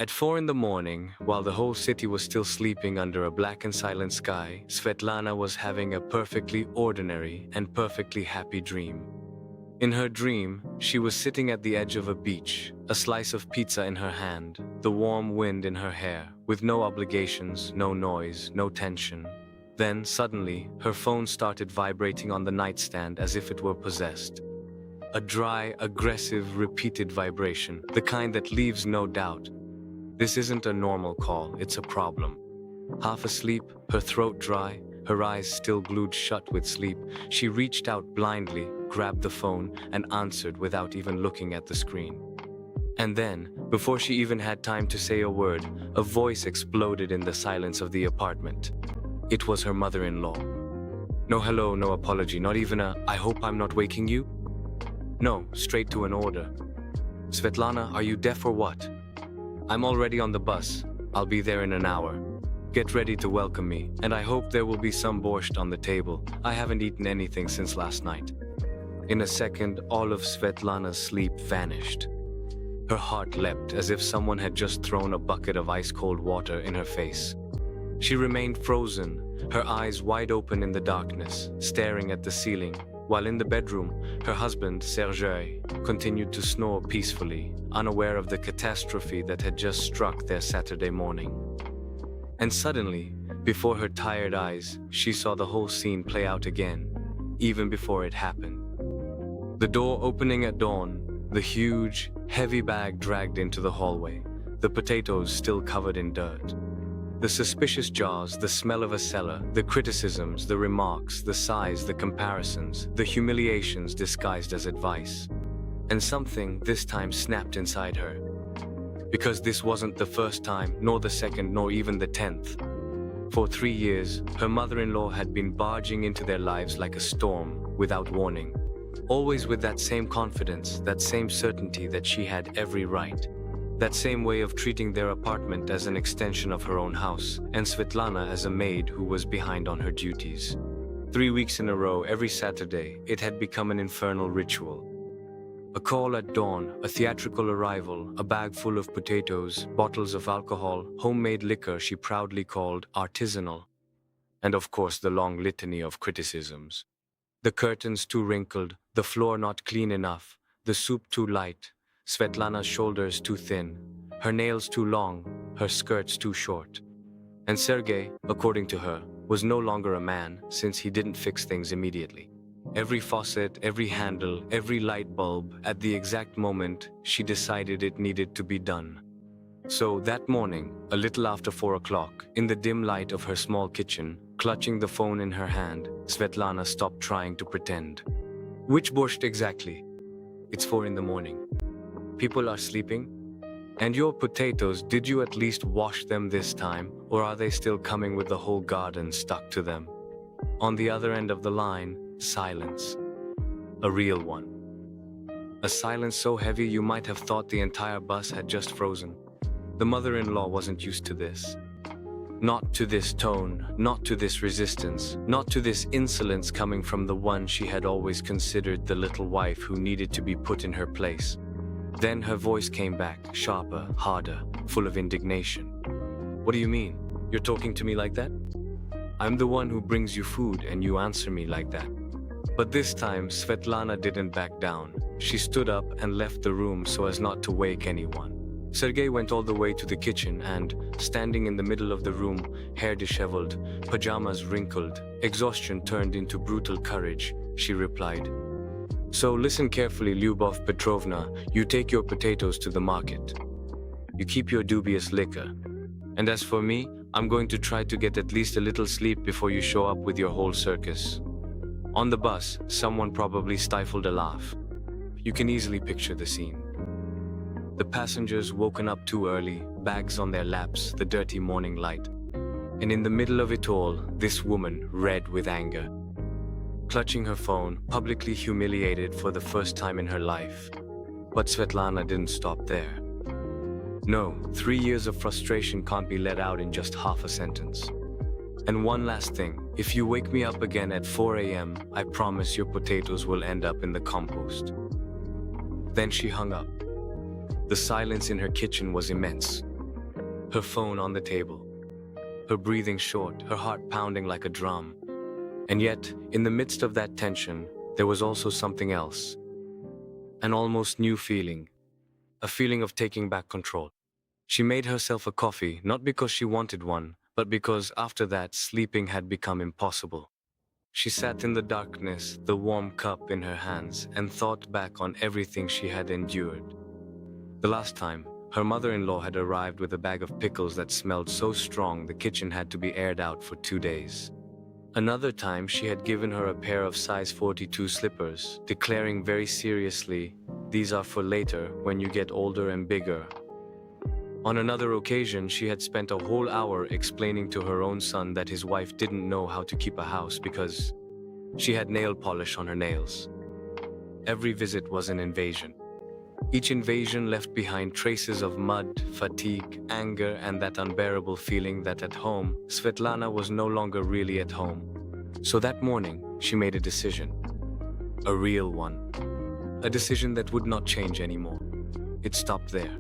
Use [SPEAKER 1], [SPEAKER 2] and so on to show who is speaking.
[SPEAKER 1] At 4 in the morning, while the whole city was still sleeping under a black and silent sky, Svetlana was having a perfectly ordinary and perfectly happy dream. In her dream, she was sitting at the edge of a beach, a slice of pizza in her hand, the warm wind in her hair, with no obligations, no noise, no tension. Then, suddenly, her phone started vibrating on the nightstand as if it were possessed. A dry, aggressive, repeated vibration, the kind that leaves no doubt. This isn't a normal call, it's a problem. Half asleep, her throat dry, her eyes still glued shut with sleep, she reached out blindly, grabbed the phone, and answered without even looking at the screen. And then, before she even had time to say a word, a voice exploded in the silence of the apartment. It was her mother-in-law. No hello, no apology, not even a "I hope I'm not waking you?" No, straight to an order. "Svetlana, are you deaf or what? I'm already on the bus. I'll be there in an hour. Get ready to welcome me, and I hope there will be some borscht on the table. I haven't eaten anything since last night." In a second, all of Svetlana's sleep vanished. Her heart leapt as if someone had just thrown a bucket of ice-cold water in her face. She remained frozen, her eyes wide open in the darkness, staring at the ceiling, while in the bedroom, her husband, Sergei, continued to snore peacefully, unaware of the catastrophe that had just struck their Saturday morning. And suddenly, before her tired eyes, she saw the whole scene play out again, even before it happened. The door opening at dawn, the huge, heavy bag dragged into the hallway, the potatoes still covered in dirt. The suspicious jars, the smell of a cellar, the criticisms, the remarks, the sighs, the comparisons, the humiliations disguised as advice. And something this time snapped inside her. Because this wasn't the first time, nor the second, nor even the 10th. For 3 years, her mother-in-law had been barging into their lives like a storm, without warning. Always with that same confidence, that same certainty that she had every right. That same way of treating their apartment as an extension of her own house, and Svetlana as a maid who was behind on her duties. 3 weeks in a row, every Saturday, it had become an infernal ritual. A call at dawn, a theatrical arrival, a bag full of potatoes, bottles of alcohol, homemade liquor she proudly called artisanal. And of course the long litany of criticisms. The curtains too wrinkled, the floor not clean enough, the soup too light, Svetlana's shoulders too thin, her nails too long, her skirts too short. And Sergei, according to her, was no longer a man since he didn't fix things immediately. Every faucet, every handle, every light bulb, at the exact moment she decided it needed to be done. So that morning, a little after 4 o'clock, in the dim light of her small kitchen, clutching the phone in her hand, Svetlana stopped trying to pretend. "Which borscht exactly?" "It's 4 in the morning. People are sleeping? And your potatoes, did you at least wash them this time, or are they still coming with the whole garden stuck to them?" On the other end of the line, silence. A real one. A silence so heavy you might have thought the entire bus had just frozen. The mother-in-law wasn't used to this. Not to this tone, not to this resistance, not to this insolence coming from the one she had always considered the little wife who needed to be put in her place. Then her voice came back, sharper, harder, full of indignation. "What do you mean? You're talking to me like that? I'm the one who brings you food and you answer me like that." But this time, Svetlana didn't back down. She stood up and left the room so as not to wake anyone. Sergei went all the way to the kitchen and, standing in the middle of the room, hair disheveled, pajamas wrinkled, exhaustion turned into brutal courage, she replied, "So listen carefully, Lyubov Petrovna, you take your potatoes to the market. You keep your dubious liquor. And as for me, I'm going to try to get at least a little sleep before you show up with your whole circus." On the bus, someone probably stifled a laugh. You can easily picture the scene. The passengers woken up too early, bags on their laps, the dirty morning light. And in the middle of it all, this woman, red with anger, clutching her phone, publicly humiliated for the first time in her life. But Svetlana didn't stop there. No, 3 years of frustration can't be let out in just half a sentence. And one last thing, if you wake me up again at 4 a.m., I promise your potatoes will end up in the compost. Then she hung up. The silence in her kitchen was immense. her phone on the table, her breathing short, her heart pounding like a drum. And yet, in the midst of that tension, there was also something else. An almost new feeling, a feeling of taking back control. She made herself a coffee, not because she wanted one, but because after that, sleeping had become impossible. She sat in the darkness, the warm cup in her hands, and thought back on everything she had endured. The last time, her mother-in-law had arrived with a bag of pickles that smelled so strong the kitchen had to be aired out for 2 days. Another time, she had given her a pair of size 42 slippers, declaring very seriously, "These are for later, when you get older and bigger." On another occasion, she had spent a whole hour explaining to her own son that his wife didn't know how to keep a house because she had nail polish on her nails. Every visit was an invasion. Each invasion left behind traces of mud, fatigue, anger, and that unbearable feeling that at home, Svetlana was no longer really at home. So that morning, she made a decision. A real one. A decision that would not change anymore. It stopped there.